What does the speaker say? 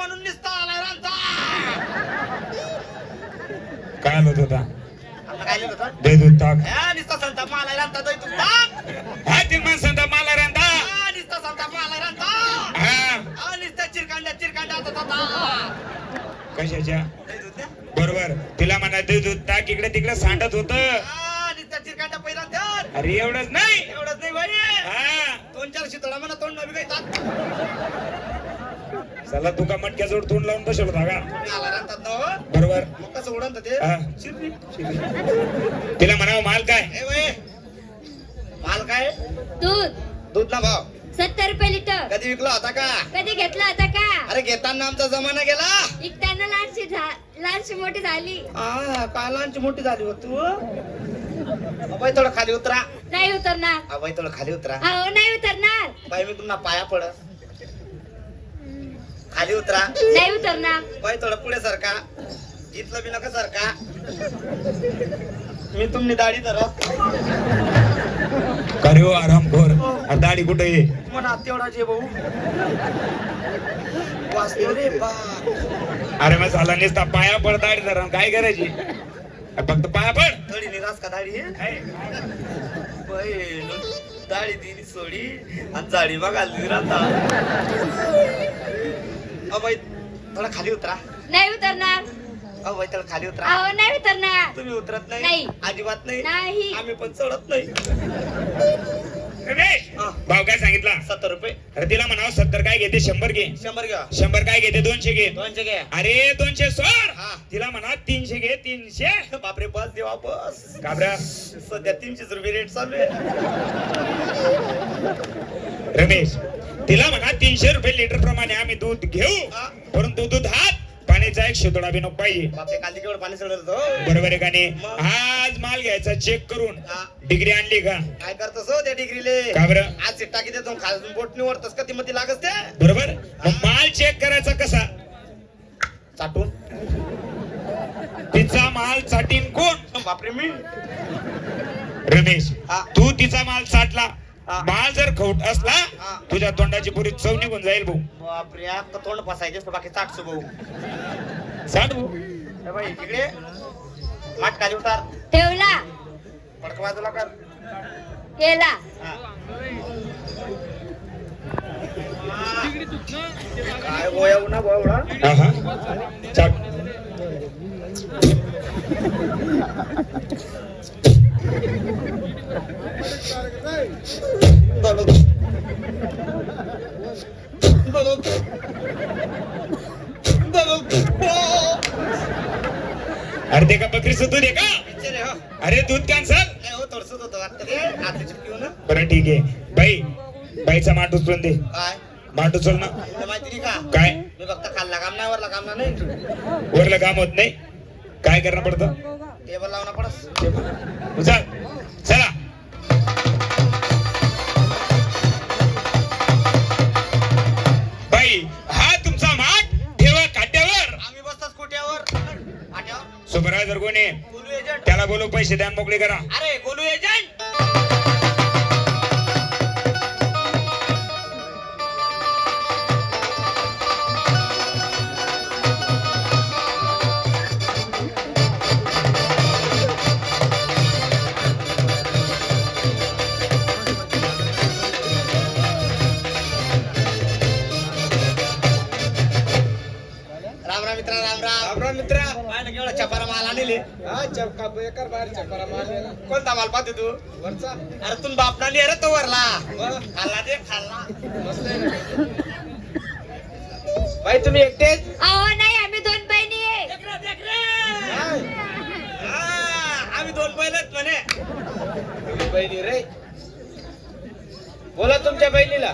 म्हणून निसता आलाय रांचा. काय म्हणत होता? आता काय लिहिलं होतं? दे दूध ताक. हा, निसता संताप मालाय रांचा दही दूध ताक. हा ती माणसांचा मला रांधा. हा, निसता संताप मालाय रांचा. हा हा, निसता चिरकांड्या आता कशाच्या? दही दूध द्या. बरोबर तिला म्हणा दे दूध ताक. इकडे तिकडे सांडत होत. हा, निसता चिरकांड्या पहिला द्या. अरे एवढंच नाही. एवढंच नाही बाई. हा 2-4 शितळा म्हणा तोंड नवी काही तात. चला तू का मटक्या जोड तोंड लावून बसलो होता का? आला रांतात ना हो. बरोबर. मग कसं उडवतं ते? हा. शिरपी. तिला म्हणावं माल काय? ए बाई, माल काय? दूध दूध ना भाव 70 रुपये लिटर. कधी विकला होता का? कधी घेतला होता का? अरे घेताना आमचा जमाना गेला. विकताना लहानशी मोठी झाली. कालांची मोठी झाली हो तू. बाई थोडं खाली उतरा. नाही उतरणार. बाई थोडं खाली उतरा. अहो नाही उतरणार. बाई मी तुम्हाला पाया पड. खाली उतरा. नाही उतरणार. बाई थोडं पुढे सरका. इथलं बी नका सरका. मी तुमनी दाढी धरत. करे हो आरामखोर. दाढी कुठे आहे? म्हणा तेवढा जे भाऊ वाचतो रे बा. अरे मग झाला नुसता पाया पड दाढी धरा. काय करायची? फक्त पाया पड. थोडी निराश का दाढी आहे? बाई दाढी दिली सोडी आणि जाडी बघाली राहता. बाई थोडा खाली उतरा. नाही उतरणार. बाई थोडं खाली उतरा. अहो नाही उतरणार. तुम्ही उतरत नाही. नाही? अजिबात नाही. नाही. आम्ही पण चढत नाही. रमेश भाव काय सांगितला? 70 रुपये. अरे तिला म्हणावं 70 काय घेते? 100 घे. 100 घ्या. 100 काय घेते? 200 घे. 200 घ्या. अरे 200 सोड. हा. तिला म्हणा 300 घे. 300. बापरे बस देवा बस. काबरा सध्या 300 रुपये रेट चालू आहे. रमेश तिला म्हणा 300 रुपये लिटर प्रमाणे आम्ही दूध घेऊ. हा. परंतु दुधात पाण्याचा एक शितोडा बी नको पाहिजे. बापरे काल केवढं पाणी सोडलं होतं. बरोबर आहे का नाही? मग? आज माल घ्यायचा चेक करून. हा. डिग्री आणली का? काय करतस हो त्या डिग्रीले? का बरं? आज सीट टाकी देतो खालून बोट निवडतस का ती मध्ये लागस ते बरोबर. मग माल चेक करायचा कसा? चाटून. तिचा माल चाटीन कोण? बापरे मी. रमेश हा. तू तिचा माल चाटला. हा. माल जर खवट असला हा. तुझ्या तोंडाची पुरी चव निघून जाईल भाऊ. बापरे आता तोंड फसायचे असतं बाकी चाटसो भाऊ. सांग भाऊ. ए बाई इकडे माठ खाली उतार. ठेवला. फडक बाजूला कर. केला. हा. काय गोया उन्हा गोया. हा चाट. अरे ते का बकरीचं दूध आहे का? अरे दूध कॅन्सल. थोडस होतं वाटतं रे आता चिपकी ना. बरं ठीक आहे. बाई बाईचा माठ उचलून दे. काय माठ उचल ना. तुला माहिती नाही का? काय? मी फक्त खाल्ला काम नाही वरला काम नाही. वरलं काम होत नाही. काय करणं पडतं? टेबल लावणं पडस. उचल. चला बाई हा तुमचा माठ ठेवा काट्यावर. आम्ही बसतात कुट्यावर. पाट्यावर. सुपरवायझर कोण आहे? गोलू एजंट. त्याला बोलू पैसे द्या आणि मोकळे करा. अरे गोलू एजंट. राम राम मित्रा राम राम. आपला मित्र पाहिलं केवढा चपारा माल आणले. हा चपका बेकार बाहेर चपरा मारलेला कोणता माल पाहते तू? वरचा अरे तू बापना नाही रे तो वरला. वा, खाल्ला ते खाल्ला. मस्त आहे ना. बाई तुम्ही एकटेच अहो नाही आम्ही 2 बहिणी आहे. काय? हा, आम्ही 2 बैलच म्हणे. तुम्ही बहिणी रे बोला तुमच्या बहिणीला.